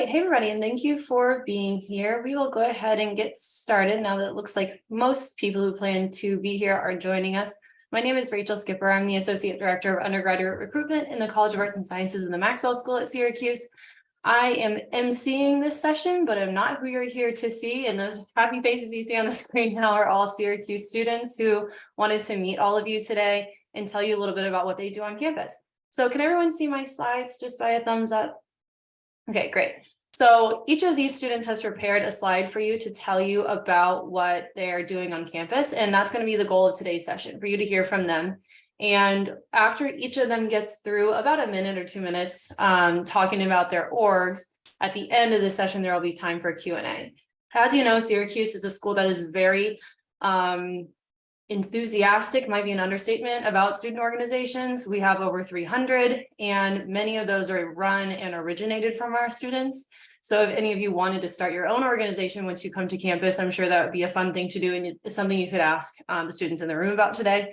right, hey everybody, and thank you for being here. We will go ahead and get started now that it looks like most people who plan to be here are joining us. My name is Rachel Skipper. I'm the Associate Director of Undergraduate Recruitment in the College of Arts and Sciences in the Maxwell School at Syracuse. I am emceeing this session, but I'm not who you're here to see. And those happy faces you see on the screen now are all Syracuse students who wanted to meet all of you today and tell you a little bit about what they do on campus. So can everyone see my slides just by a thumbs up? Okay, great. So each of these students has prepared a slide for you to tell you about what they're doing on campus. And that's going to be the goal of today's session, for you to hear from them. And after each of them gets through about a minute or 2 minutes talking about their orgs, at the end of the session, there will be time for Q&A. As you know, Syracuse is a school that is very enthusiastic, might be an understatement, about student organizations. We have over 300, and many of those are run and originated from our students. So if any of you wanted to start your own organization once you come to campus, I'm sure that would be a fun thing to do, and it's something you could ask the students in the room about today.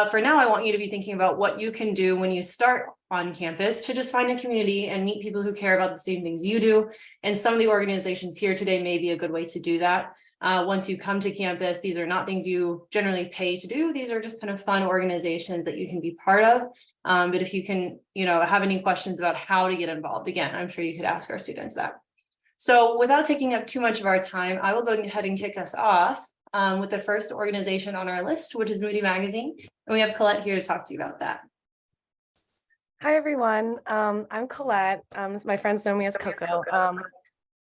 For now, I want you to be thinking about what you can do when you start on campus to just find a community and meet people who care about the same things you do. And some of the organizations here today may be a good way to do that. Once you come to campus, these are not things you generally pay to do. These are just kind of fun organizations that you can be part of. But if you can, have any questions about how to get involved, again, I'm sure you could ask our students that. So without taking up too much of our time, I will go ahead and kick us off with the first organization on our list, which is Moody Magazine. And we have Colette here to talk to you about that. Hi, everyone. I'm Colette. My friends know me as Coco.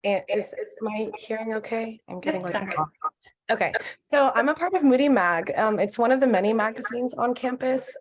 And is my hearing okay? I'm getting like okay. So I'm a part of Moody Mag. It's one of the many magazines on campus.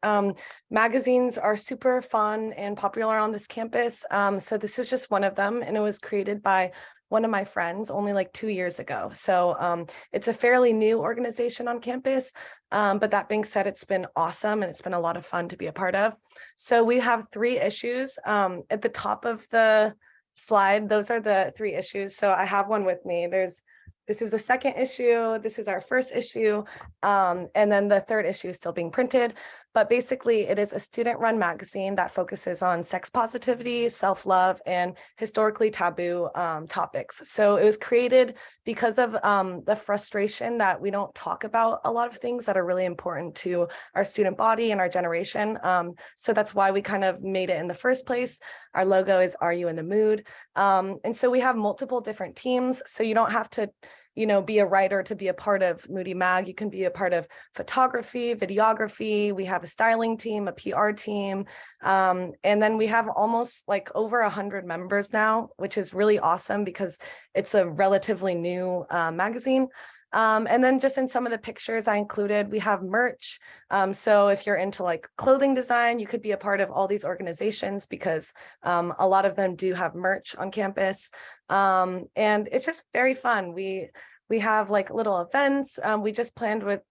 Magazines are super fun and popular on this campus. So this is just one of them, and it was created by one of my friends only like 2 years ago. So it's a fairly new organization on campus. But that being said, it's been awesome and it's been a lot of fun to be a part of. So we have 3 issues at the top of the slide. Those are the 3 issues. So I have one with me. This is the second issue. This is our first issue. And then the 3rd issue is still being printed. But basically, it is a student-run magazine that focuses on sex positivity, self-love, and historically taboo topics. So it was created because of the frustration that we don't talk about a lot of things that are really important to our student body and our generation. So that's why we kind of made it in the first place. Our logo is "Are You in the Mood?" And so we have multiple different teams. So you don't have to be a writer to be a part of Moody Mag. You can be a part of photography, videography. We have a styling team, a PR team. And then we have almost like over 100 members now, which is really awesome because it's a relatively new magazine. And then just in some of the pictures I included, we have merch. So if you're into like clothing design, you could be a part of all these organizations because a lot of them do have merch on campus. And it's just very fun. We have like little events. We just paired with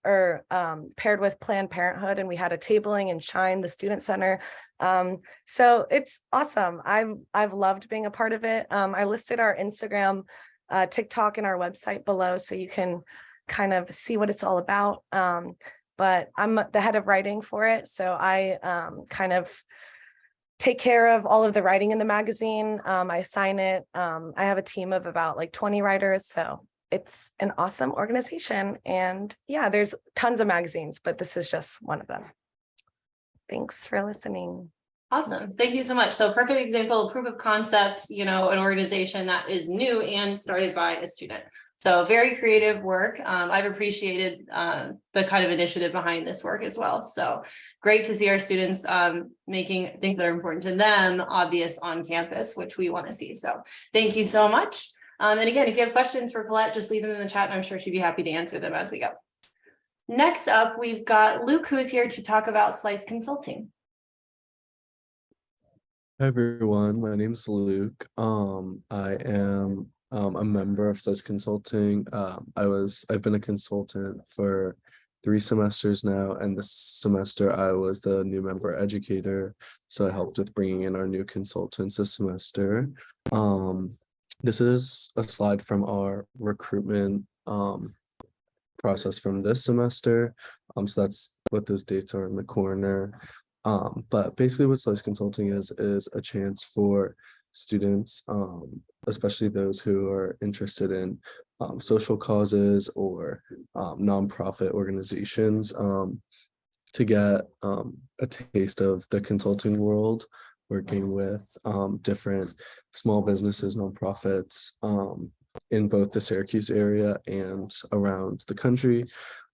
Planned Parenthood, and we had a tabling and Shine, the student center. So it's awesome. I've loved being a part of it. I listed our Instagram, TikTok, and our website below, so you can kind of see what it's all about. But I'm the head of writing for it, so I kind of take care of all of the writing in the magazine. I sign it. I have a team of about like 20 writers, so it's an awesome organization. And yeah, there's tons of magazines, but this is just one of them. Thanks for listening. Awesome. Thank you so much. So perfect example, proof of concept, an organization that is new and started by a student. So very creative work. I've appreciated the kind of initiative behind this work as well. So great to see our students making things that are important to them obvious on campus, which we want to see. So thank you so much. And again, if you have questions for Colette, just leave them in the chat and I'm sure she'd be happy to answer them as we go. Next up, we've got Luke, who's here to talk about Slice Consulting. Hi everyone, my name is Luke. I am a member of Slice Consulting. I've been a consultant for 3 semesters now, and this semester I was the new member educator, so I helped with bringing in our new consultants this semester. This is a slide from our recruitment process from this semester. So that's what those dates are in the corner. But basically what Slice Consulting is a chance for students, especially those who are interested in social causes or nonprofit organizations, to get a taste of the consulting world, working with different small businesses, nonprofits in both the Syracuse area and around the country.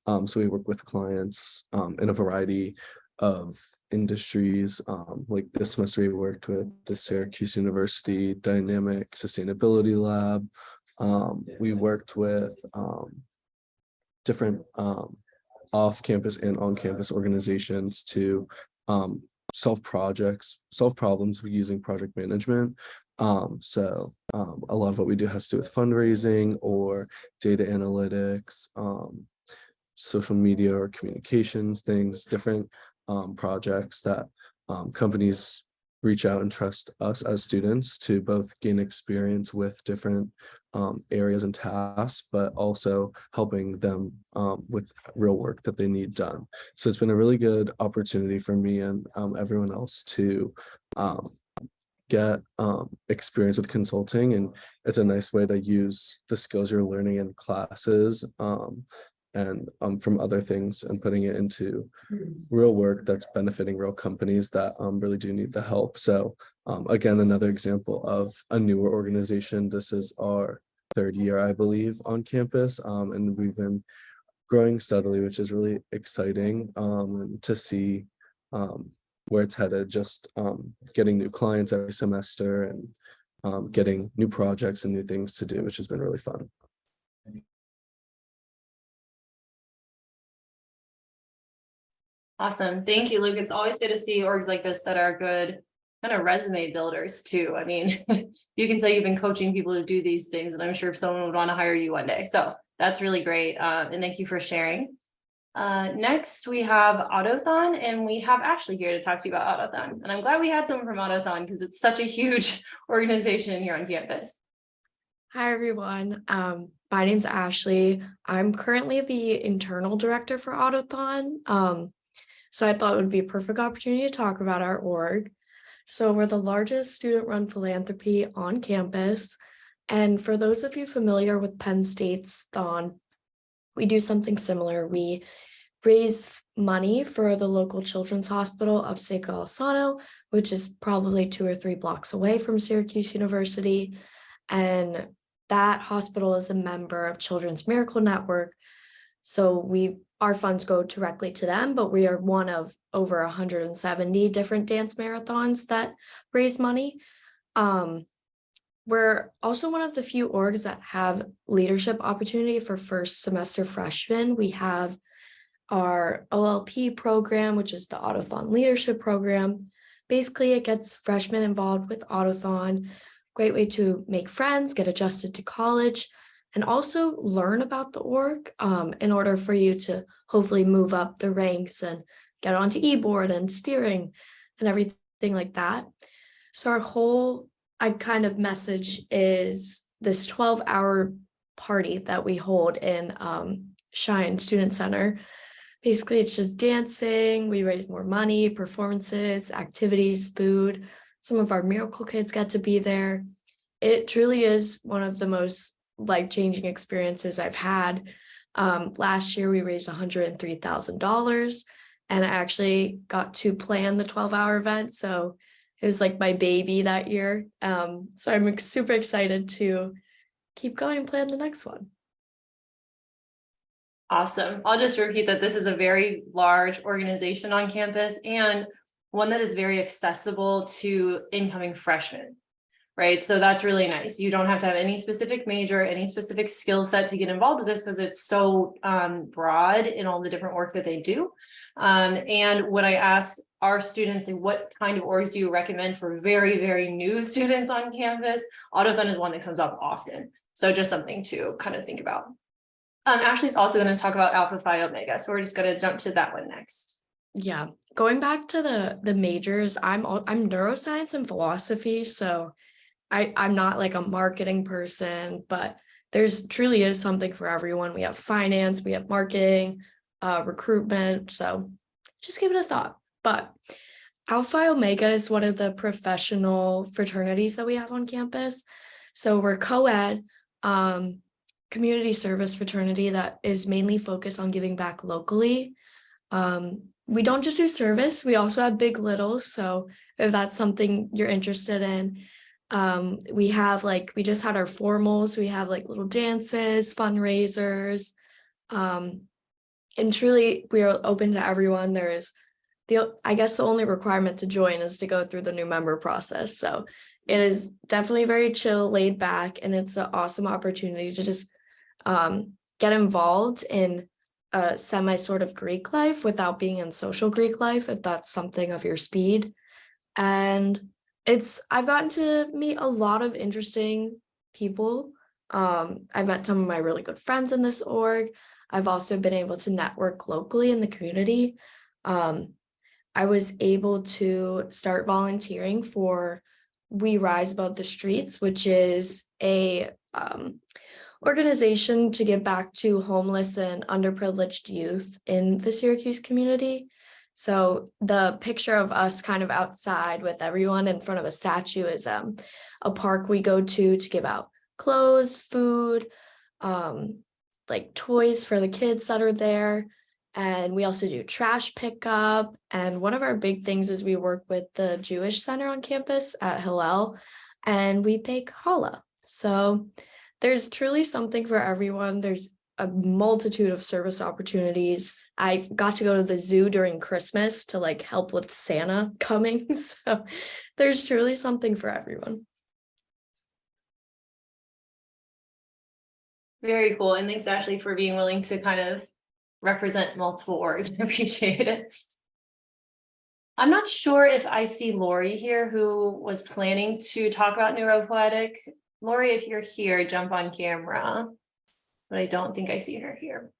So we work with clients in a variety of industries. Like this semester we worked with the Syracuse University Dynamic Sustainability Lab. We worked with different off-campus and on-campus organizations to solve problems using project management. A lot of what we do has to do with fundraising or data analytics, social media or communications things, different projects that companies reach out and trust us as students to both gain experience with different areas and tasks, but also helping them with real work that they need done. So it's been a really good opportunity for me and everyone else to get experience with consulting, and it's a nice way to use the skills you're learning in classes and from other things and putting it into real work that's benefiting real companies that really do need the help. So again, another example of a newer organization. This is our third year, I believe, on campus, and we've been growing steadily, which is really exciting to see where it's headed. Just getting new clients every semester and getting new projects and new things to do, which has been really fun. Awesome. Thank you, Luke. It's always good to see orgs like this that are good kind of resume builders too. I mean, you can say you've been coaching people to do these things, and I'm sure someone would want to hire you one day. So that's really great. And thank you for sharing. Next, we have Autothon, and we have Ashley here to talk to you about Autothon. And I'm glad we had someone from Autothon because it's such a huge organization here on campus. Hi, everyone. My name's Ashley. I'm currently the internal director for Autothon. So I thought it would be a perfect opportunity to talk about our org. So we're the largest student-run philanthropy on campus. And for those of you familiar with Penn State's Thon, we do something similar. We raise money for the local children's hospital upstate Golisano, which is probably 2 or 3 blocks away from Syracuse University. And that hospital is a member of Children's Miracle Network. So our funds go directly to them, but we are one of over 170 different dance marathons that raise money. We're also one of the few orgs that have leadership opportunity for first semester freshmen. We have our OLP program, which is the Autothon Leadership Program. Basically, it gets freshmen involved with Autothon. Great way to make friends, get adjusted to college, and also learn about the org in order for you to hopefully move up the ranks and get onto e-board and steering and everything like that. So our whole message is this 12-hour party that we hold in Shine Student Center. Basically, it's just dancing. We raise more money, performances, activities, food. Some of our miracle kids get to be there. It truly is one of the most life-changing experiences I've had. Last year, we raised $103,000, and I actually got to plan the 12-hour event. So it was like my baby that year. So I'm super excited to keep going and plan the next one. Awesome. I'll just repeat that this is a very large organization on campus and one that is very accessible to incoming freshmen, right? So that's really nice. You don't have to have any specific major, any specific skill set to get involved with this because it's so broad in all the different work that they do. And when I ask our students, like, what kind of orgs do you recommend for very, very new students on campus? Autothon is one that comes up often. So just something to kind of think about. Ashley's also going to talk about Alpha Phi Omega. So we're just going to jump to that one next. Yeah, going back to the majors, I'm neuroscience and philosophy. So I'm not like a marketing person, but there's truly is something for everyone. We have finance, we have marketing, recruitment. So just give it a thought. But Alpha Phi Omega is one of the professional fraternities that we have on campus. So we're co-ed, community service fraternity that is mainly focused on giving back locally. We don't just do service, we also have big littles. So if that's something you're interested in, we have we just had our formals, we have like little dances, fundraisers, and truly we are open to everyone. There is I guess the only requirement to join is to go through the new member process. So it is definitely very chill, laid back, and it's an awesome opportunity to just get involved in a semi sort of Greek life without being in social Greek life, if that's something of your speed. And I've gotten to meet a lot of interesting people. I've met some of my really good friends in this org. I've also been able to network locally in the community. I was able to start volunteering for We Rise Above the Streets, which is a organization to give back to homeless and underprivileged youth in the Syracuse community. So the picture of us kind of outside with everyone in front of a statue is a park we go to give out clothes, food, like toys for the kids that are there. And we also do trash pickup. And one of our big things is we work with the Jewish Center on campus at Hillel, and we bake challah. So there's truly something for everyone. There's a multitude of service opportunities. I got to go to the zoo during Christmas to help with Santa coming. So there's truly something for everyone. Very cool. And thanks, Ashley, for being willing to kind of represent multiple orgs. I appreciate it. I'm not sure if I see Lori here, who was planning to talk about neuropoetic. Lori, if you're here, jump on camera, but I don't think I see her here.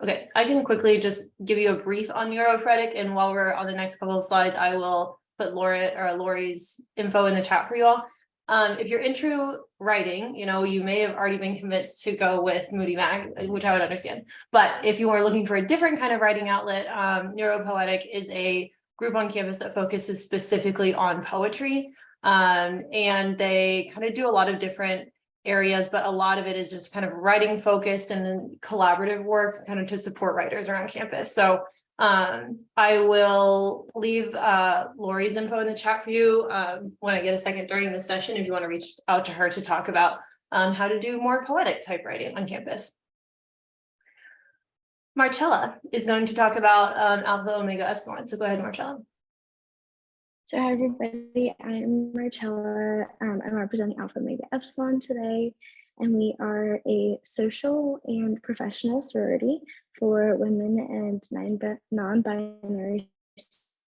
Okay, I can quickly just give you a brief on neuropoetic, and while we're on the next couple of slides, I will put Lori's info in the chat for you all. If you're into writing, you may have already been convinced to go with Moody Mag, which I would understand. But if you are looking for a different kind of writing outlet, Neuropoetic is a group on campus that focuses specifically on poetry. And they kind of do a lot of different areas, but a lot of it is just kind of writing focused and then collaborative work kind of to support writers around campus. So I will leave Lori's info in the chat for you when I get a second during the session, if you want to reach out to her to talk about how to do more poetic type writing on campus. Marcella is going to talk about Alpha Omega Epsilon. So go ahead, Marcella. So hi everybody, I'm Marcella. I'm representing Alpha Omega Epsilon today, and we are a social and professional sorority for women and non-binary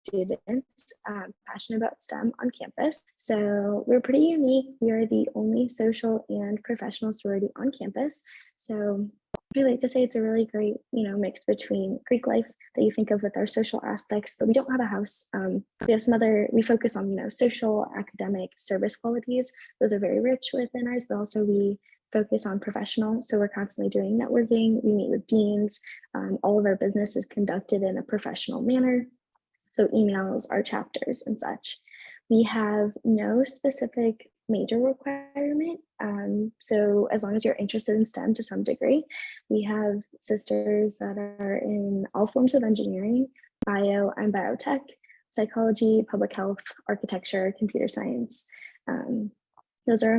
students passionate about STEM on campus. So we're pretty unique. We are the only social and professional sorority on campus. So we like to say it's a really great, mix between Greek life that you think of with our social aspects, but we don't have a house. We have we focus on, social, academic, service qualities. Those are very rich within ours, but also we focus on professional. So we're constantly doing networking. We meet with deans. All of our business is conducted in a professional manner. So emails, our chapters and such. We have no specific major requirement. So as long as you're interested in STEM to some degree, we have sisters that are in all forms of engineering, bio and biotech, psychology, public health, architecture, computer science. Those are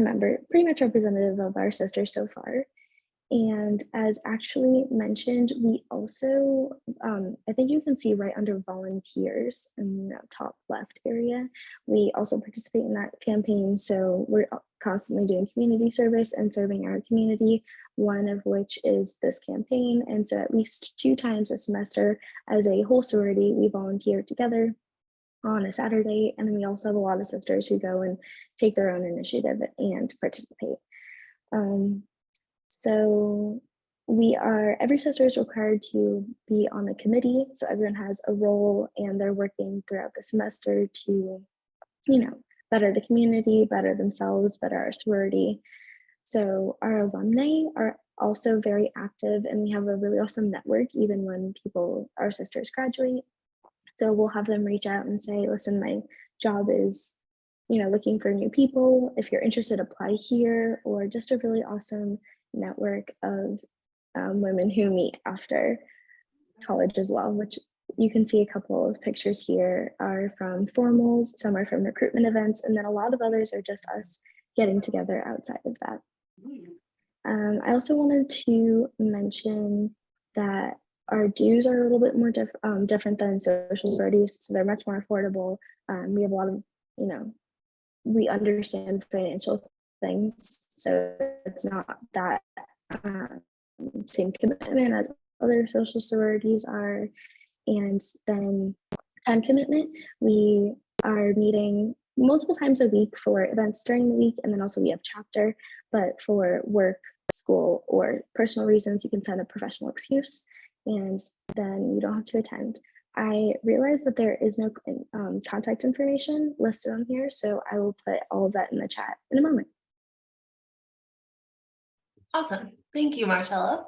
pretty much representative of our sisters so far. And as actually mentioned, we also, I think you can see right under volunteers in the top left area, we also participate in that campaign. So we're constantly doing community service and serving our community, one of which is this campaign. And so at least 2 times a semester as a whole sorority, we volunteer together on a Saturday. And then we also have a lot of sisters who go and take their own initiative and participate. So every sister is required to be on a committee. So everyone has a role and they're working throughout the semester to, better the community, better themselves, better our sorority. So our alumni are also very active, and we have a really awesome network even when our sisters graduate. So we'll have them reach out and say, listen, my job is looking for new people, if you're interested, apply here, or just a really awesome network of women who meet after college as well, which you can see a couple of pictures here are from formals, some are from recruitment events, and then a lot of others are just us getting together outside of that. I also wanted to mention that our dues are a little bit more different than social sororities, so they're much more affordable. We have a lot of, we understand financial things, so it's not that same commitment as other social sororities are. And then time commitment, we are meeting multiple times a week for events during the week, and then also we have chapter, but for work, school, or personal reasons, you can send a professional excuse, and then you don't have to attend. I realize that there is no contact information listed on here, so I will put all of that in the chat in a moment. Awesome. Thank you, Marcella.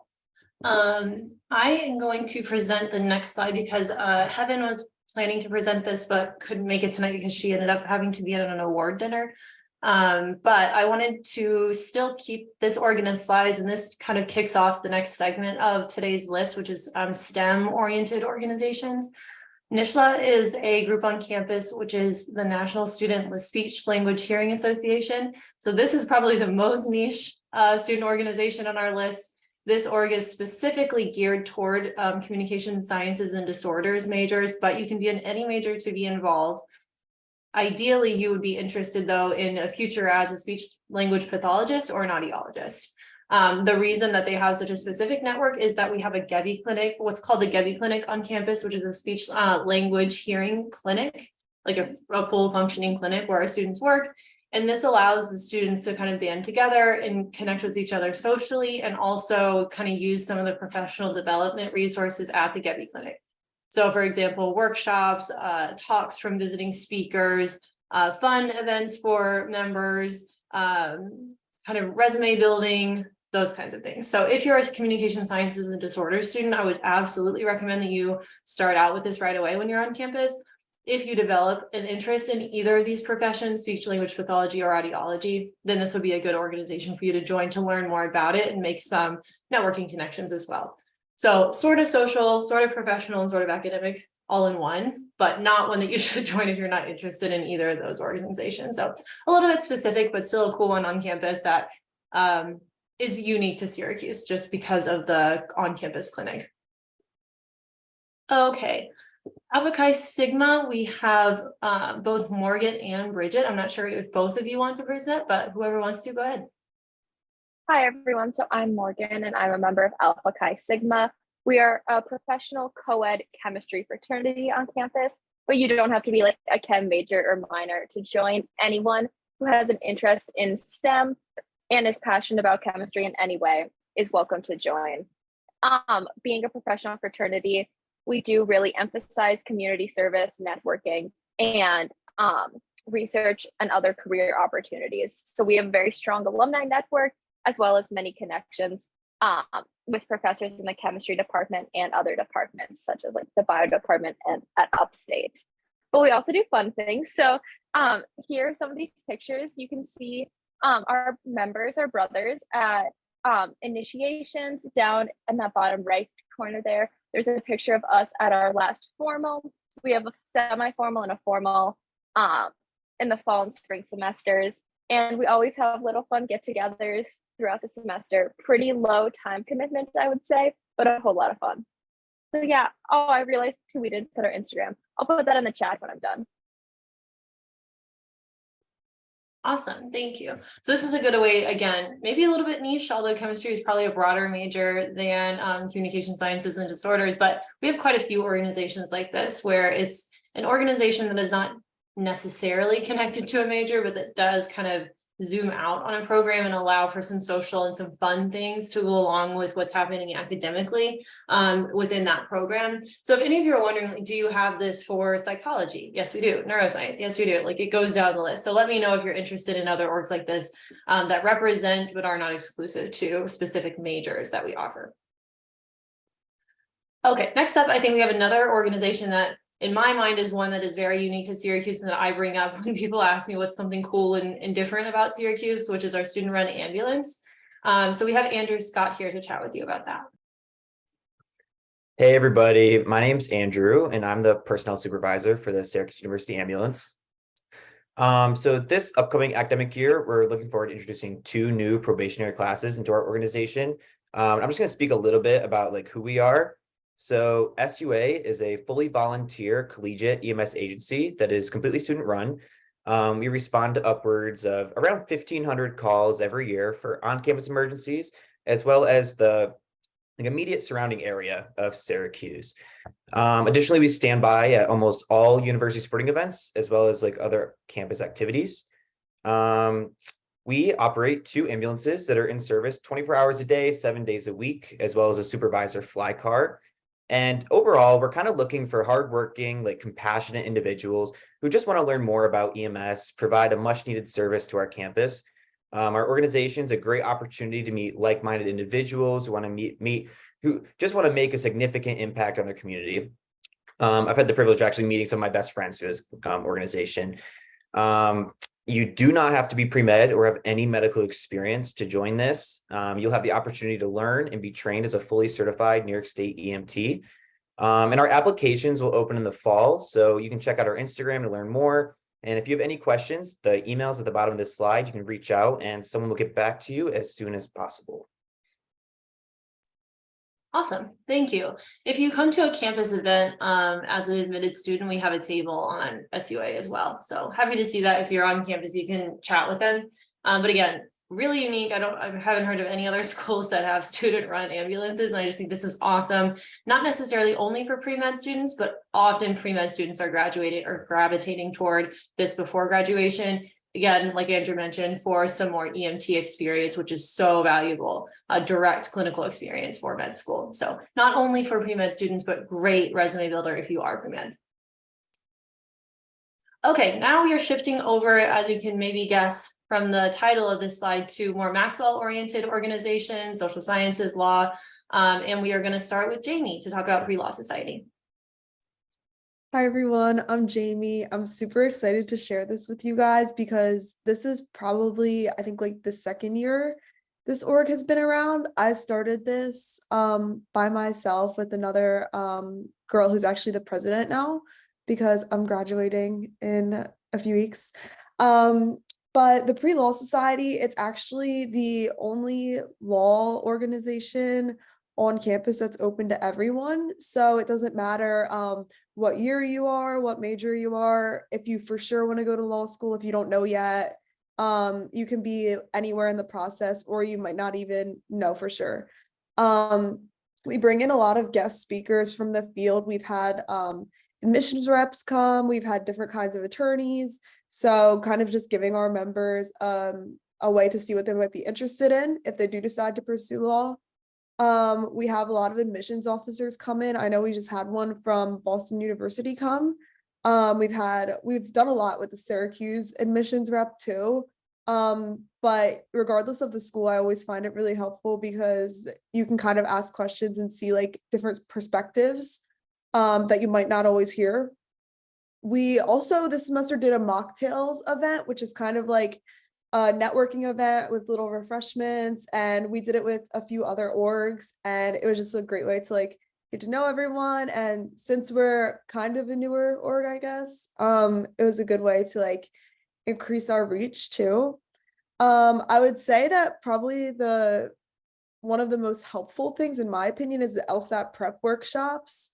I am going to present the next slide because Heaven was planning to present this but couldn't make it tonight because she ended up having to be at an award dinner. But I wanted to still keep this organized slides, and this kind of kicks off the next segment of today's list, which is STEM-oriented organizations. NSHLA is a group on campus, which is the National Student Speech Language Hearing Association. So this is probably the most niche student organization on our list. This org is specifically geared toward communication sciences and disorders majors, but you can be in any major to be involved. Ideally, you would be interested, though, in a future as a speech language pathologist or an audiologist. The reason that they have such a specific network is that we have a Gebbie clinic, what's called the Gebbie clinic on campus, which is a speech language hearing clinic, like a full functioning clinic where our students work. And this allows the students to kind of band together and connect with each other socially, and also kind of use some of the professional development resources at the Gebbie clinic. So for example, workshops, talks from visiting speakers, fun events for members, kind of resume building, those kinds of things. So if you're a communication sciences and disorders student, I would absolutely recommend that you start out with this right away when you're on campus. If you develop an interest in either of these professions, speech language pathology or audiology, then this would be a good organization for you to join to learn more about it and make some networking connections as well. So sort of social, sort of professional, and sort of academic all in one, but not one that you should join if you're not interested in either of those organizations. So a little bit specific, but still a cool one on campus that is unique to Syracuse just because of the on-campus clinic. Okay. Alpha Chi Sigma, we have both Morgan and Bridget. I'm not sure if both of you want to present, but whoever wants to, go ahead. Hi, everyone. So I'm Morgan, and I'm a member of Alpha Chi Sigma. We are a professional co-ed chemistry fraternity on campus, but you don't have to be like a chem major or minor to join. Anyone who has an interest in STEM and is passionate about chemistry in any way is welcome to join. Being a professional fraternity, we do really emphasize community service, networking, and research and other career opportunities. So we have a very strong alumni network, as well as many connections with professors in the chemistry department and other departments, such as like the bio department and at Upstate. But we also do fun things. So here are some of these pictures. You can see our members, our brothers at initiations down in that bottom right corner there. There's a picture of us at our last formal. We have a semi-formal and a formal in the fall and spring semesters. And we always have little fun get-togethers throughout the semester. Pretty low time commitment, I would say, but a whole lot of fun. So yeah, oh, I realized too, we didn't put our Instagram. I'll put that in the chat when I'm done. Awesome, thank you. So this is a good way, again, maybe a little bit niche, although chemistry is probably a broader major than communication sciences and disorders, but we have quite a few organizations like this where it's an organization that is not necessarily connected to a major, but that does kind of zoom out on a program and allow for some social and some fun things to go along with what's happening academically within that program. So if any of you are wondering, like, do you have this for psychology? Yes, we do. Neuroscience? Yes, we do. Like, it goes down the list. So let me know if you're interested in other orgs like this that represent but are not exclusive to specific majors that we offer. Okay, next up, I think we have another organization that in my mind is one that is very unique to Syracuse and that I bring up when people ask me what's something cool and different about Syracuse, which is our student run ambulance. So we have Andrew Scott here to chat with you about that. Hey everybody, my name's Andrew and I'm the personnel supervisor for the Syracuse University Ambulance. So this upcoming academic year, we're looking forward to introducing 2 new probationary classes into our organization. I'm just going to speak a little bit about like who we are. So SUA is a fully volunteer collegiate EMS agency that is completely student run. We respond to upwards of around 1,500 calls every year for on-campus emergencies, as well as the immediate surrounding area of Syracuse. Additionally, we stand by at almost all university sporting events, as well as like other campus activities. We operate 2 ambulances that are in service 24 hours a day, 7 days a week, as well as a supervisor fly car. And overall, we're kind of looking for hardworking, like compassionate individuals who just want to learn more about EMS, provide a much needed service to our campus. Our organization is a great opportunity to meet like-minded individuals who want to who just want to make a significant impact on their community. I've had the privilege of actually meeting some of my best friends through this organization. You do not have to be pre-med or have any medical experience to join this. You'll have the opportunity to learn and be trained as a fully certified New York State EMT. And our applications will open in the fall, so you can check out our Instagram to learn more. And if you have any questions, the email's at the bottom of this slide. You can reach out and someone will get back to you as soon as possible. Awesome, thank you. If you come to a campus event as an admitted student, we have a table on SUA as well. So happy to see that if you're on campus, you can chat with them. But again, really unique. I haven't heard of any other schools that have student run ambulances. And I just think this is awesome. Not necessarily only for pre-med students, but often pre-med students are graduating or gravitating toward this before graduation. Again, like Andrew mentioned, for some more EMT experience, which is so valuable, a direct clinical experience for med school. So not only for pre-med students, but great resume builder if you are pre-med. Okay, now we are shifting over, as you can maybe guess from the title of this slide, to more Maxwell-oriented organizations, social sciences, law, and we are going to start with Jamie to talk about Pre-Law Society. Hi everyone, I'm Jamie. I'm super excited to share this with you guys because this is probably, I think, like the second year this org has been around. I started this by myself with another girl who's actually the president now because I'm graduating in a few weeks. But the Pre-Law Society, it's actually the only law organization on campus that's open to everyone. So it doesn't matter what year you are, what major you are, if you for sure want to go to law school, if you don't know yet, you can be anywhere in the process, or you might not even know for sure. We bring in a lot of guest speakers from the field. We've had admissions reps come, we've had different kinds of attorneys. So kind of just giving our members a way to see what they might be interested in if they do decide to pursue law. We have a lot of admissions officers come in. I know we just had one from Boston University come. We've done a lot with the Syracuse admissions rep too. But regardless of the school, I always find it really helpful because you can kind of ask questions and see like different perspectives that you might not always hear. We also this semester did a mocktails event, which is kind of like a networking event with little refreshments, and we did it with a few other orgs, and it was just a great way to like get to know everyone. And since we're kind of a newer org, I guess, it was a good way to like increase our reach too. I would say that probably one of the most helpful things in my opinion is the LSAT prep workshops.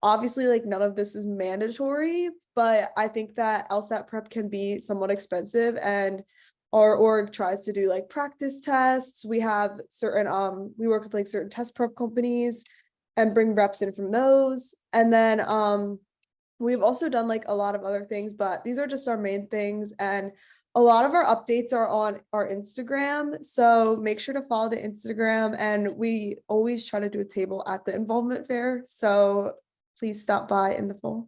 Obviously, like none of this is mandatory, but I think that LSAT prep can be somewhat expensive, and our org tries to do like practice tests. We have certain, we work with like certain test prep companies and bring reps in from those. And then we've also done like a lot of other things, but these are just our main things. And a lot of our updates are on our Instagram. So make sure to follow the Instagram, and we always try to do a table at the involvement fair. So please stop by in the fall.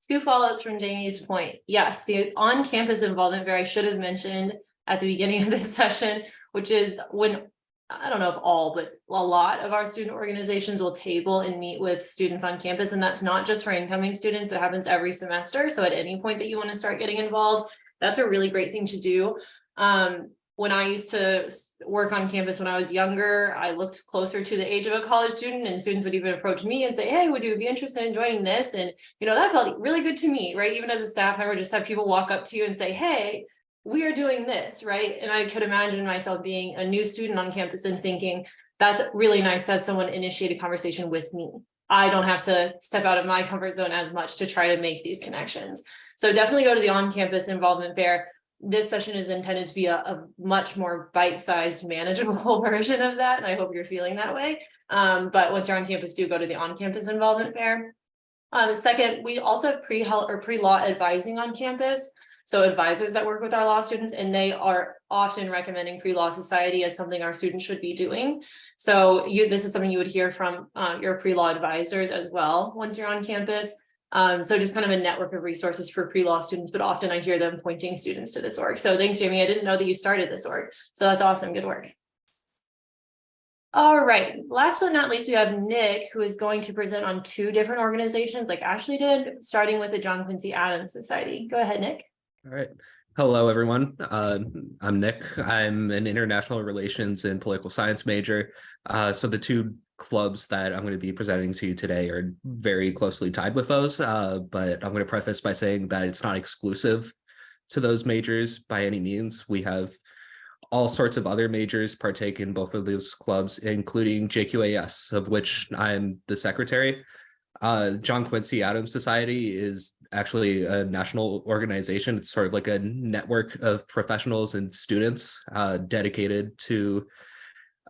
2 follow-ups from Jamie's point. Yes, the on-campus involvement fair I should have mentioned at the beginning of this session, which is when I don't know if all, but a lot of our student organizations will table and meet with students on campus. And that's not just for incoming students. It happens every semester. So at any point that you want to start getting involved, that's a really great thing to do. When I used to work on campus when I was younger, I looked closer to the age of a college student, and students would even approach me and say, hey, would you be interested in joining this? And, you know, that felt really good to me, right? Even as a staff member, just have people walk up to you and say, hey, we are doing this, right? And I could imagine myself being a new student on campus and thinking, that's really nice to have someone initiate a conversation with me. I don't have to step out of my comfort zone as much to try to make these connections. So definitely go to the on-campus involvement fair. This session is intended to be a much more bite-sized, manageable version of that. And I hope you're feeling that way. But once you're on campus, do go to the on-campus involvement fair. Second, we also have pre-law advising on campus. So advisors that work with our law students, and they are often recommending pre-law society as something our students should be doing. So this is something you would hear from your pre-law advisors as well once you're on campus. So just kind of a network of resources for pre-law students, but often I hear them pointing students to this org. So thanks, Jamie. I didn't know that you started this org. So that's awesome. Good work. All right. Last but not least, we have Nick, who is going to present on 2 different organizations like Ashley did, starting with the John Quincy Adams Society. Go ahead, Nick. All right. Hello, everyone. I'm Nick. I'm an international relations and political science major. So the 2 clubs that I'm going to be presenting to you today are very closely tied with those, but I'm going to preface by saying that it's not exclusive to those majors by any means. We have all sorts of other majors partake in both of those clubs, including JQAS, of which I'm the secretary. John Quincy Adams Society is actually a national organization. It's sort of like a network of professionals and students dedicated to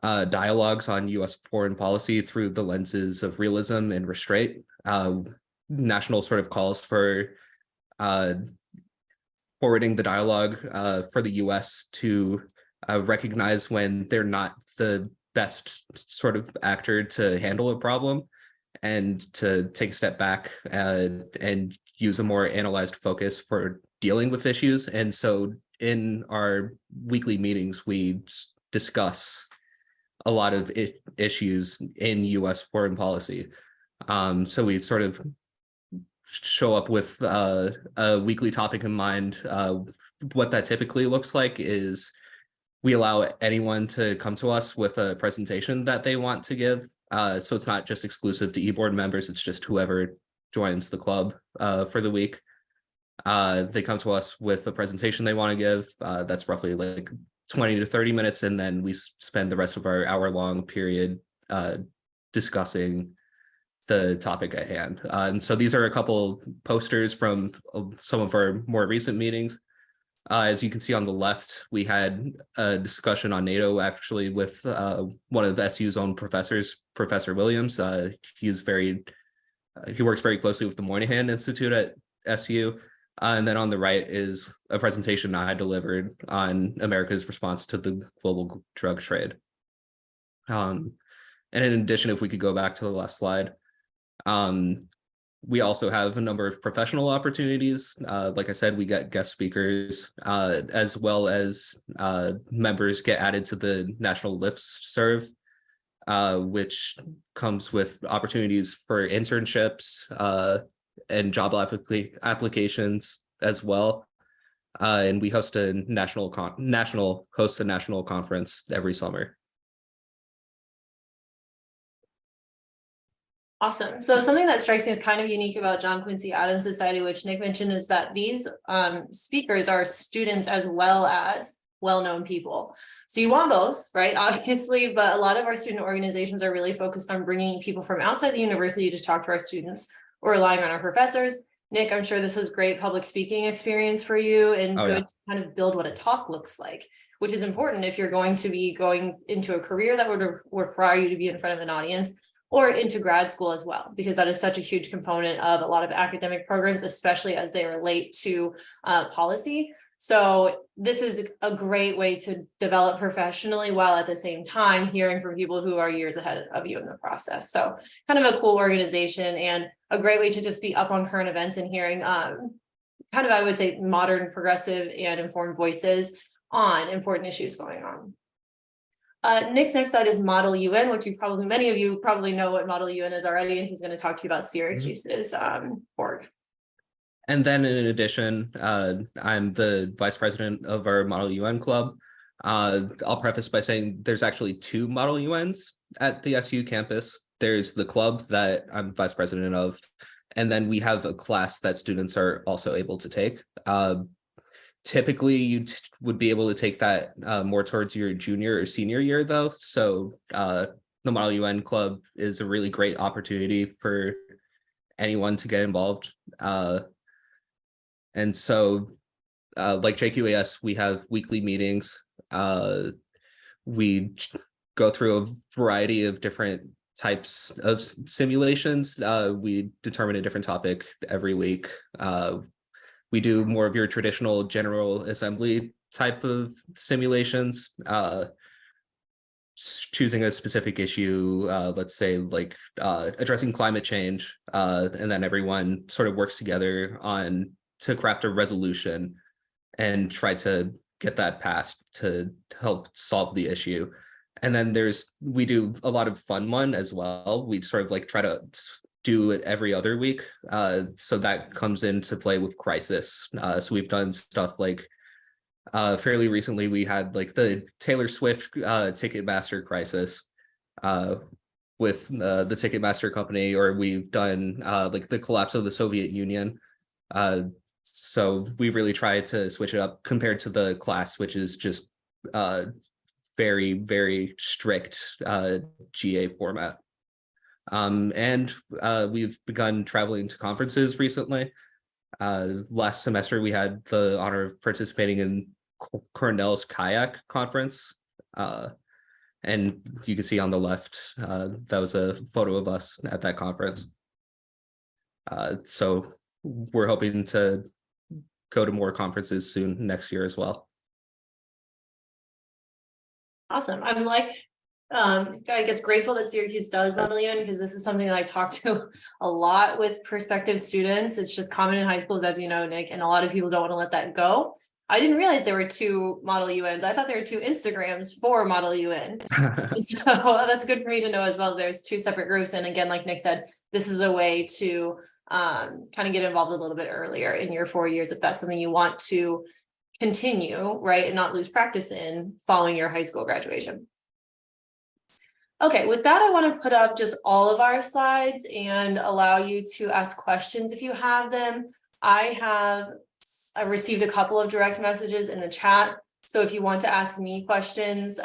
dialogues on U.S. foreign policy through the lenses of realism and restraint. National sort of calls for forwarding the dialogue for the U.S. to recognize when they're not the best sort of actor to handle a problem, and to take a step back and use a more analyzed focus for dealing with issues. And so in our weekly meetings, we discuss a lot of issues in U.S. foreign policy. So we sort of show up with a weekly topic in mind. What that typically looks like is we allow anyone to come to us with a presentation that they want to give. So it's not just exclusive to e-board members, it's just whoever joins the club for the week. They come to us with a presentation they want to give. That's roughly like 20 to 30 minutes, and then we spend the rest of our hour-long period discussing the topic at hand. And so these are a couple posters from some of our more recent meetings. As you can see on the left, we had a discussion on NATO actually with one of SU's own professors, Professor Williams. He works very closely with the Moynihan Institute at SU. And then on the right is a presentation I delivered on America's response to the global drug trade. And in addition, if we could go back to the last slide, we also have a number of professional opportunities. Like I said, we get guest speakers, as well as members get added to the National Listserv, which comes with opportunities for internships and job applications as well. And we host a national conference every summer. Awesome. So something that strikes me as kind of unique about John Quincy Adams Society, which Nick mentioned, is that these speakers are students as well as well-known people. So you want both, right? Obviously, but a lot of our student organizations are really focused on bringing people from outside the university to talk to our students or relying on our professors. Nick, I'm sure this was great public speaking experience for you and good to kind of build what a talk looks like, which is important if you're going to be going into a career that would require you to be in front of an audience, or into grad school as well, because that is such a huge component of a lot of academic programs, especially as they relate to policy. So this is a great way to develop professionally while at the same time hearing from people who are years ahead of you in the process. So kind of a cool organization and a great way to just be up on current events and hearing kind of, I would say, modern, progressive, and informed voices on important issues going on. Nick's next slide is Model UN, which many of you probably know what Model UN is already, and he's going to talk to you about Syracuse's org. And then in addition, I'm the vice president of our Model UN club. I'll preface by saying there's actually 2 Model UNs at the SU campus. There's the club that I'm vice president of, and then we have a class that students are also able to take. Typically, you would be able to take that more towards your junior or senior year, though. So the Model UN club is a really great opportunity for anyone to get involved. And so, like JQAS, we have weekly meetings. We go through a variety of different types of simulations. We determine a different topic every week. We do more of your traditional general assembly type of simulations, choosing a specific issue, let's say like addressing climate change, and then everyone sort of works together to craft a resolution and try to get that passed to help solve the issue. And then we do a lot of fun one as well. We sort of like try to do it every other week. So that comes into play with Crisis. So we've done stuff like fairly recently, we had like the Taylor Swift Ticketmaster Crisis with the Ticketmaster company, or we've done like the collapse of the Soviet Union. So we really try to switch it up compared to the class, which is just very, very strict GA format. And we've begun traveling to conferences recently. Last semester, we had the honor of participating in Cornell's kayak conference. And you can see on the left, that was a photo of us at that conference. So we're hoping to go to more conferences soon next year as well. Awesome. I'm like, I guess grateful that Syracuse does Model UN, because this is something that I talk to a lot with prospective students. It's just common in high schools, as you know, Nick, and a lot of people don't want to let that go. I didn't realize there were 2 Model UNs. I thought there were 2 Instagrams for Model UN. So that's good for me to know as well. There's 2 separate groups. And again, like Nick said, this is a way to kind of get involved a little bit earlier in your 4 years, if that's something you want to continue, right, and not lose practice in following your high school graduation. Okay, with that, I want to put up just all of our slides and allow you to ask questions if you have them. I received a couple of direct messages in the chat, so if you want to ask me questions,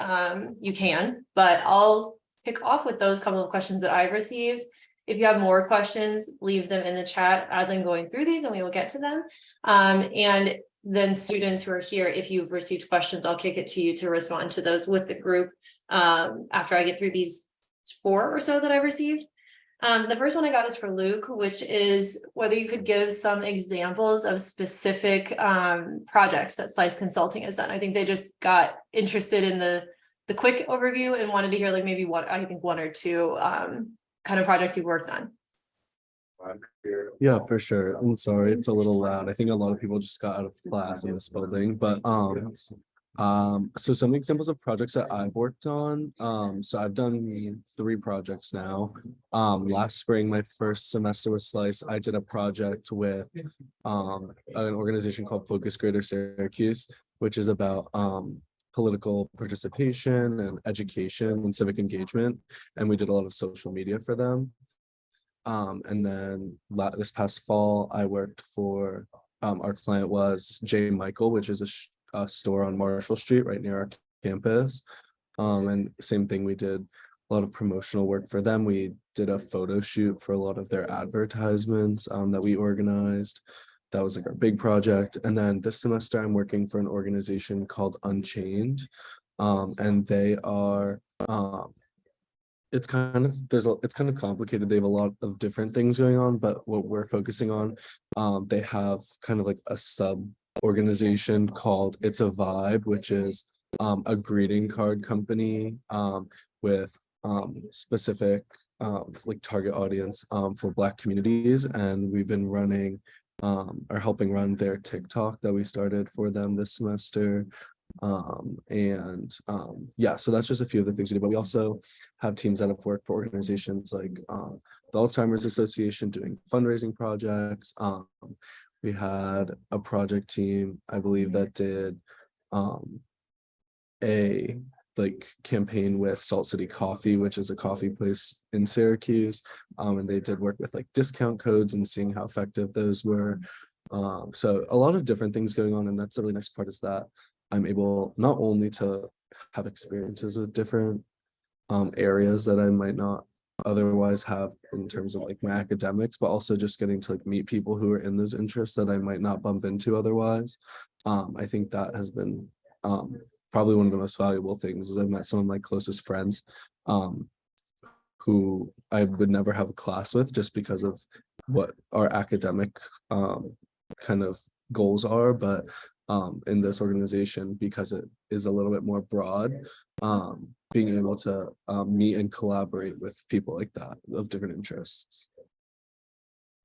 you can, but I'll kick off with those couple of questions that I've received. If you have more questions, leave them in the chat as I'm going through these and we will get to them. And then students who are here, if you've received questions, I'll kick it to you to respond to those with the group after I get through these 4 or so that I've received. The first one I got is for Luke, which is whether you could give some examples of specific projects that Slice Consulting has done. I think they just got interested in the quick overview and wanted to hear like maybe 1 or 2 kind of projects you've worked on. Yeah, for sure. I'm sorry, it's a little loud. I think a lot of people just got out of class in this building, but so some examples of projects that I've worked on. So I've done 3 projects now. Last spring, my first semester with Slice, I did a project with an organization called Focus Greater Syracuse, which is about political participation and education and civic engagement. And we did a lot of social media for them. And then this past fall, I worked for, our client was J. Michael, which is a store on Marshall Street right near our campus. And same thing, we did a lot of promotional work for them. We did a photo shoot for a lot of their advertisements that we organized. That was like our big project. And then this semester, I'm working for an organization called Unchained. And they are, it's kind of complicated. They have a lot of different things going on, but what we're focusing on, they have kind of like a sub organization called It's a Vibe, which is a greeting card company with specific like target audience for Black communities. And we've been running or helping run their TikTok that we started for them this semester. Yeah, so that's just a few of the things we do, but we also have teams that have worked for organizations like the Alzheimer's Association doing fundraising projects. We had a project team, I believe, that did a campaign with Salt City Coffee, which is a coffee place in Syracuse. And they did work with like discount codes and seeing how effective those were. So a lot of different things going on. And that's the really nice part, is that I'm able not only to have experiences with different areas that I might not otherwise have in terms of like my academics, but also just getting to like meet people who are in those interests that I might not bump into otherwise. I think that has been probably one of the most valuable things, is I've met some of my closest friends who I would never have a class with just because of what our academic kind of goals are, but in this organization, because it is a little bit more broad, being able to meet and collaborate with people like that of different interests.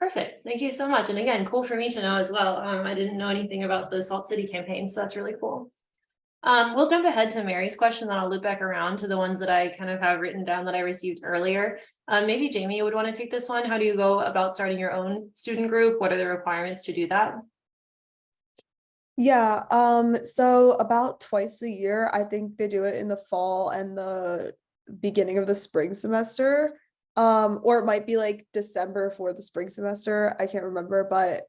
Perfect. Thank you so much. And again, cool for me to know as well. I didn't know anything about the Salt City campaign, so that's really cool. We'll jump ahead to Mary's question, then I'll loop back around to the ones that I kind of have written down that I received earlier. Maybe Jamie would want to take this one. How do you go about starting your own student group? What are the requirements to do that? Yeah, so about twice a year, I think they do it in the fall and the beginning of the spring semester. Or it might be like December for the spring semester. I can't remember, but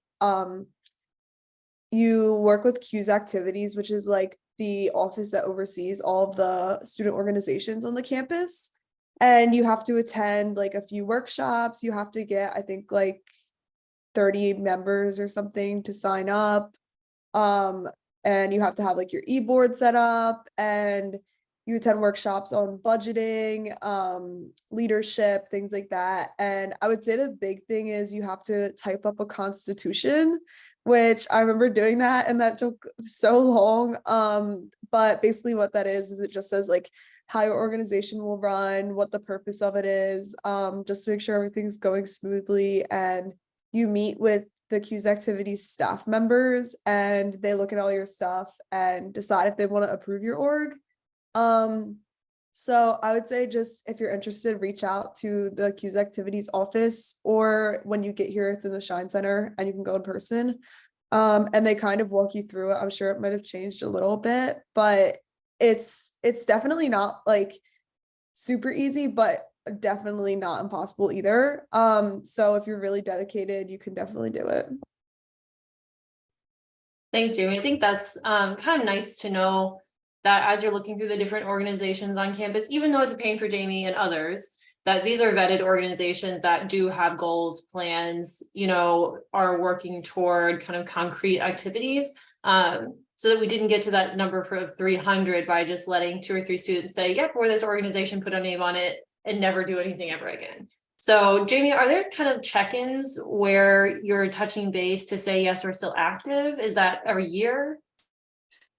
you work with Q's activities, which is like the office that oversees all of the student organizations on the campus. And you have to attend like a few workshops. You have to get, I think, like 30 members or something to sign up. And you have to have like your e-board set up, and you attend workshops on budgeting, leadership, things like that. And I would say the big thing is you have to type up a constitution, which I remember doing that, and that took so long. But basically what that is it just says like how your organization will run, what the purpose of it is, just to make sure everything's going smoothly. And you meet with the Q's activities staff members, and they look at all your stuff and decide if they want to approve your org. So I would say, just if you're interested, reach out to the Q's activities office, or when you get here, it's in the Shine Center and you can go in person. And they kind of walk you through it. I'm sure it might have changed a little bit, but it's definitely not like super easy, but definitely not impossible either. So if you're really dedicated, you can definitely do it. Thanks, Jamie. I think that's kind of nice to know that as you're looking through the different organizations on campus, even though it's a pain for Jamie and others, that these are vetted organizations that do have goals, plans, you know, are working toward kind of concrete activities. So that we didn't get to that number of 300 by just letting 2 or 3 students say, yep, we're this organization, put a name on it, and never do anything ever again. So Jamie, are there kind of check-ins where you're touching base to say, yes, we're still active? Is that every year?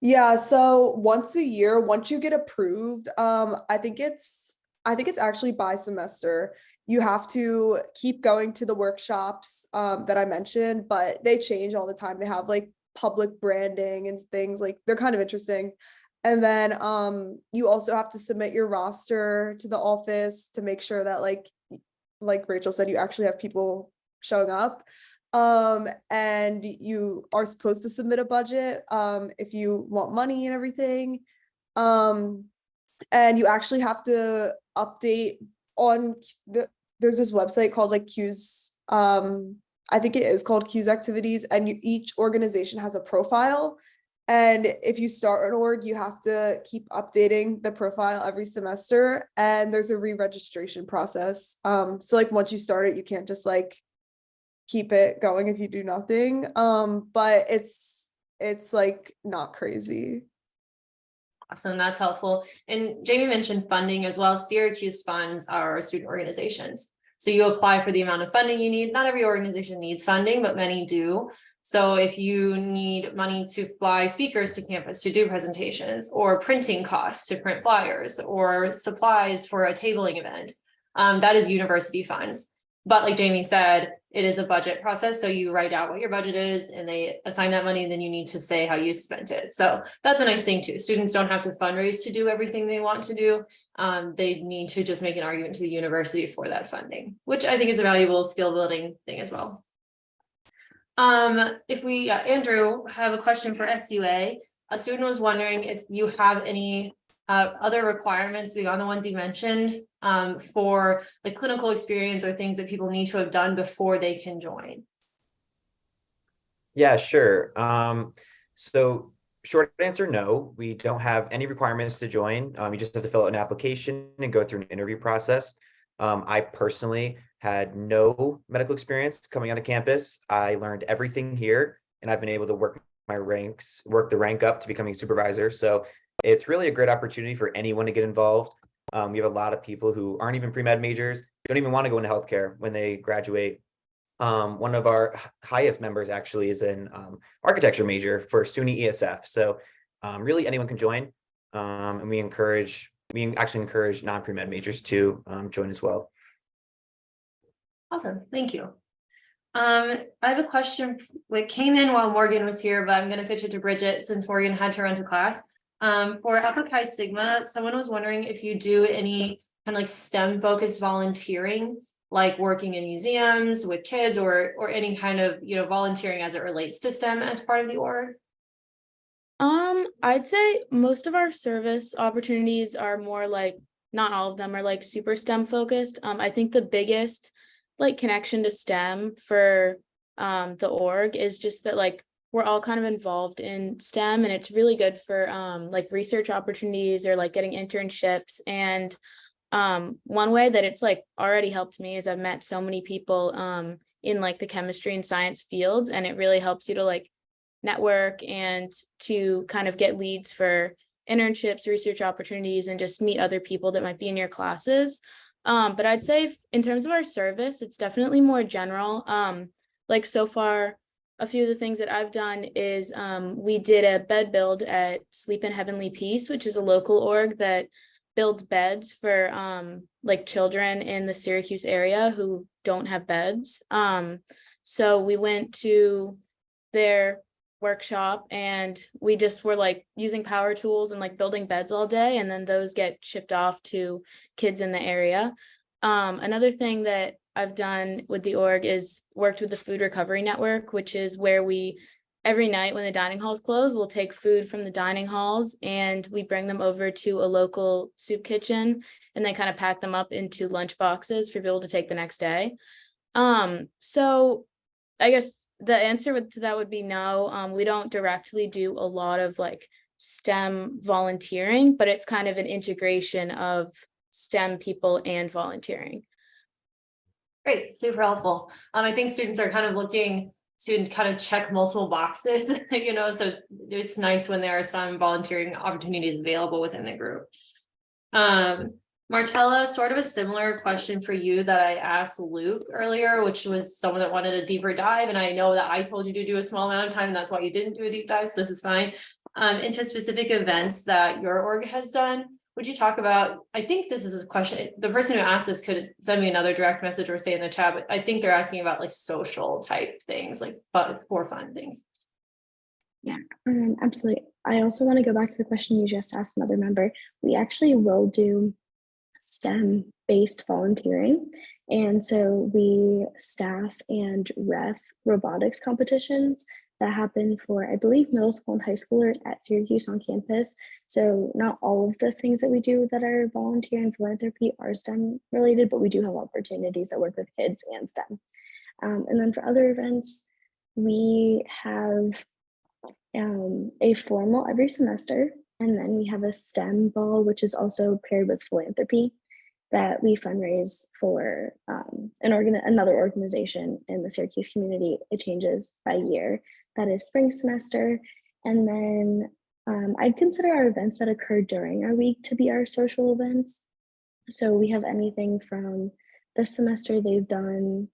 Yeah, so once a year, once you get approved, I think it's actually by semester. You have to keep going to the workshops that I mentioned, but they change all the time. They have like public branding and things, like they're kind of interesting. And then you also have to submit your roster to the office to make sure that like Rachel said, you actually have people showing up. And you are supposed to submit a budget if you want money and everything. And you actually have to update on there's this website called like Q's, I think it is called Q's Activities, and each organization has a profile. And if you start an org, you have to keep updating the profile every semester, and there's a re-registration process. So like once you start it, you can't just like keep it going if you do nothing. But it's like not crazy. Awesome, that's helpful. And Jamie mentioned funding as well. Syracuse funds our student organizations. So you apply for the amount of funding you need. Not every organization needs funding, but many do. So if you need money to fly speakers to campus to do presentations, or printing costs to print flyers, or supplies for a tabling event, that is university funds. But like Jamie said, it is a budget process. So you write out what your budget is and they assign that money, and then you need to say how you spent it. So that's a nice thing too. Students don't have to fundraise to do everything they want to do. They need to just make an argument to the university for that funding, which I think is a valuable skill building thing as well. If we, Andrew, have a question for SUA. A student was wondering if you have any other requirements beyond the ones you mentioned for the clinical experience or things that people need to have done before they can join. Yeah, sure. So short answer, no, we don't have any requirements to join. You just have to fill out an application and go through an interview process. I personally had no medical experience coming out of campus. I learned everything here, and I've been able to work the rank up to becoming a supervisor. So it's really a great opportunity for anyone to get involved. We have a lot of people who aren't even pre-med majors, don't even want to go into healthcare when they graduate. One of our highest members actually is an architecture major for SUNY ESF. So really anyone can join. And we actually encourage non-pre-med majors to join as well. Awesome, thank you. I have a question that came in while Morgan was here, but I'm going to pitch it to Bridget since Morgan had to run to class. For Alpha Chi Sigma, someone was wondering if you do any kind of like STEM focused volunteering, like working in museums with kids or any kind of, volunteering as it relates to STEM as part of the org. I'd say most of our service opportunities are more like, not all of them are like super STEM focused. I think the biggest like connection to STEM for the org is just that like we're all kind of involved in STEM, and it's really good for like research opportunities or like getting internships. And one way that it's like already helped me is I've met so many people in like the chemistry and science fields, and it really helps you to like network and to kind of get leads for internships, research opportunities, and just meet other people that might be in your classes. But I'd say in terms of our service, it's definitely more general. Like so far, a few of the things that I've done is we did a bed build at Sleep in Heavenly Peace, which is a local org that builds beds for like children in the Syracuse area who don't have beds. So we went to their workshop and we just were like using power tools and like building beds all day, and then those get shipped off to kids in the area. Another thing that I've done with the org is worked with the Food Recovery Network, which is where we every night when the dining halls close, we'll take food from the dining halls and we bring them over to a local soup kitchen, and they kind of pack them up into lunch boxes for people to take the next day. So I guess the answer to that would be no. We don't directly do a lot of like STEM volunteering, but it's kind of an integration of STEM people and volunteering. Great, super helpful. I think students are kind of looking to kind of check multiple boxes, so it's nice when there are some volunteering opportunities available within the group. Martella, sort of a similar question for you that I asked Luke earlier, which was someone that wanted a deeper dive. And I know that I told you to do a small amount of time, and that's why you didn't do a deep dive. So this is fine. Into specific events that your org has done. Would you talk about, I think this is a question, the person who asked this could send me another direct message or say in the chat, but I think they're asking about like social type things, like for fun things. Yeah, absolutely. I also want to go back to the question you just asked another member. We actually will do STEM-based volunteering. And so we staff and ref robotics competitions that happen for, I believe, middle school and high schoolers at Syracuse on campus. So not all of the things that we do that are volunteer and philanthropy are STEM related, but we do have opportunities that work with kids and STEM. And then for other events, we have a formal every semester, and then we have a STEM ball, which is also paired with philanthropy, that we fundraise for another organization in the Syracuse community. It changes by year. That is spring semester. And then I'd consider our events that occur during our week to be our social events. So we have anything from this semester they've done.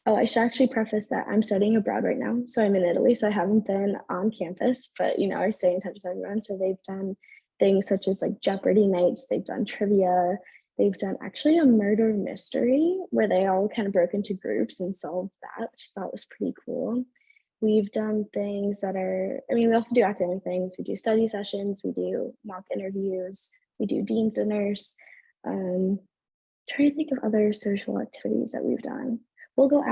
Oh, I should actually preface that I'm studying abroad right now. So I'm in Italy, so I haven't been on campus, but I stay in touch with everyone. So they've done things such as like Jeopardy nights, they've done trivia, They've done actually a murder mystery where they all kind of broke into groups and solved that, which I thought was pretty cool. We've done things that are, I mean, we also do academic things. We do study sessions, we do mock interviews, we do dean's dinners. Trying to think of other social activities that we've done. We'll go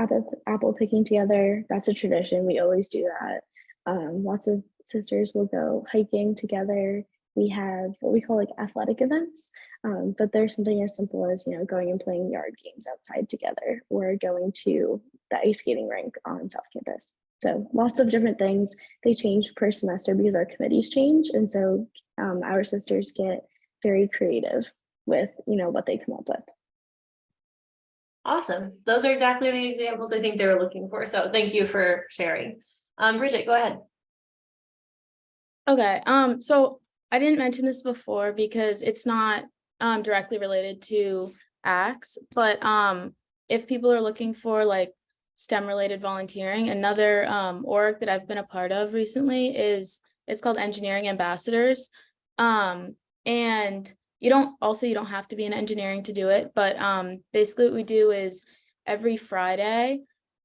apple picking together. That's a tradition. We always do that. Lots of sisters will go hiking together. We have what we call like athletic events, but there's something as simple as, you know, going and playing yard games outside together or going to the ice skating rink on South Campus. So lots of different things. They change per semester because our committees change. And so our sisters get very creative with, you know, what they come up with. Awesome. Those are exactly the examples I think they were looking for. So thank you for sharing. Bridget, go ahead. Okay, so I didn't mention this before because it's not directly related to ACTS, but if people are looking for like STEM related volunteering, another org that I've been a part of recently it's called Engineering Ambassadors. And you don't have to be in engineering to do it, but basically what we do is every Friday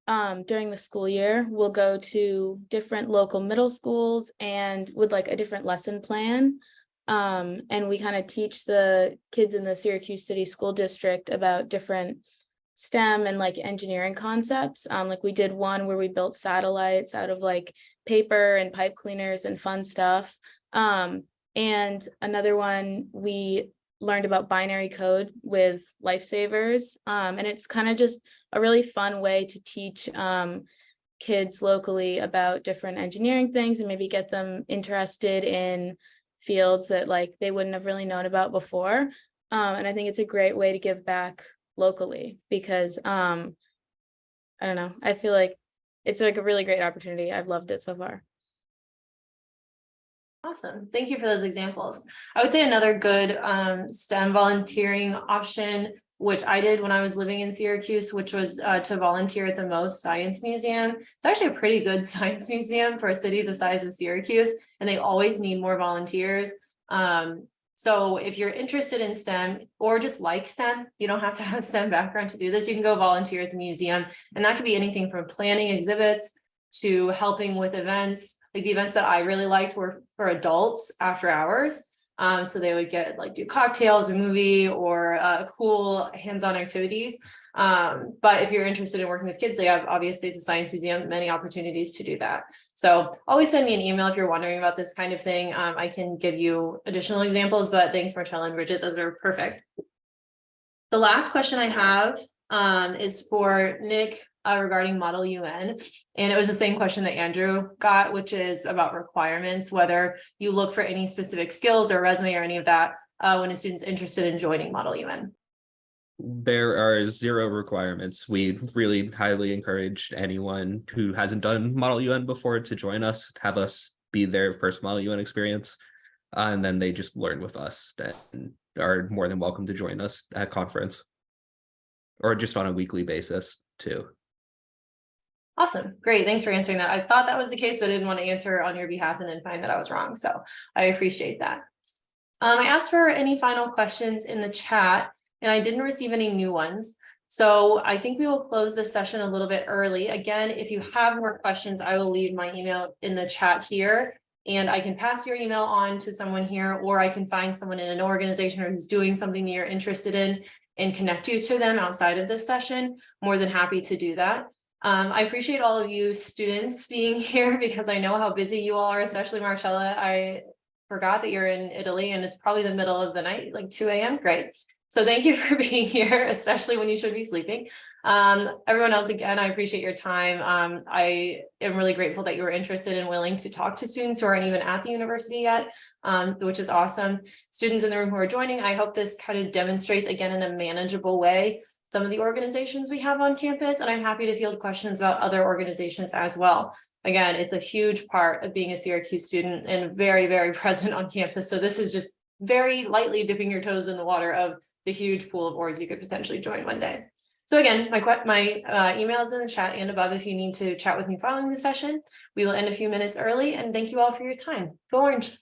during the school year, we'll go to different local middle schools and with like a different lesson plan. And we kind of teach the kids in the Syracuse City School District about different STEM and like engineering concepts. Like we did one where we built satellites out of like paper and pipe cleaners and fun stuff. And another one, we learned about binary code with lifesavers. And it's kind of just a really fun way to teach kids locally about different engineering things and maybe get them interested in fields that like they wouldn't have really known about before. And I think it's a great way to give back locally because I don't know, I feel like it's like a really great opportunity. I've loved it so far. Awesome. Thank you for those examples. I would say another good STEM volunteering option, which I did when I was living in Syracuse, which was to volunteer at the Most Science Museum. It's actually a pretty good science museum for a city the size of Syracuse, and they always need more volunteers. So if you're interested in STEM or just like STEM, you don't have to have a STEM background to do this. You can go volunteer at the museum, and that could be anything from planning exhibits to helping with events. Like the events that I really liked were for adults after hours. So they would get like do cocktails, a movie, or cool hands-on activities. But if you're interested in working with kids, they have, obviously it's a science museum, many opportunities to do that. So always send me an email if you're wondering about this kind of thing. I can give you additional examples, but thanks Marcella and Bridget, those are perfect. The last question I have is for Nick regarding Model UN. And it was the same question that Andrew got, which is about requirements, whether you look for any specific skills or resume or any of that when a student's interested in joining Model UN. There are 0 requirements. We really highly encouraged anyone who hasn't done Model UN before to join us, have us be their first Model UN experience. And then they just learn with us and are more than welcome to join us at conference or just on a weekly basis too. Awesome. Great. Thanks for answering that. I thought that was the case, but I didn't want to answer on your behalf and then find that I was wrong. So I appreciate that. I asked for any final questions in the chat and I didn't receive any new ones. So I think we will close this session a little bit early. Again, if you have more questions, I will leave my email in the chat here and I can pass your email on to someone here, or I can find someone in an organization or who's doing something that you're interested in and connect you to them outside of this session. More than happy to do that. I appreciate all of you students being here because I know how busy you all are, especially Marcella. I forgot that you're in Italy and it's probably the middle of the night, like 2 a.m. Great. So thank you for being here, especially when you should be sleeping. Everyone else, again, I appreciate your time. I am really grateful that you were interested and willing to talk to students who aren't even at the university yet, which is awesome. Students in the room who are joining, I hope this kind of demonstrates, again, in a manageable way, some of the organizations we have on campus, and I'm happy to field questions about other organizations as well. Again, it's a huge part of being a Syracuse student and very, very present on campus. So this is just very lightly dipping your toes in the water of the huge pool of orgs you could potentially join one day. So again, my email is in the chat and above if you need to chat with me following the session. We will end a few minutes early and thank you all for your time. Go Orange.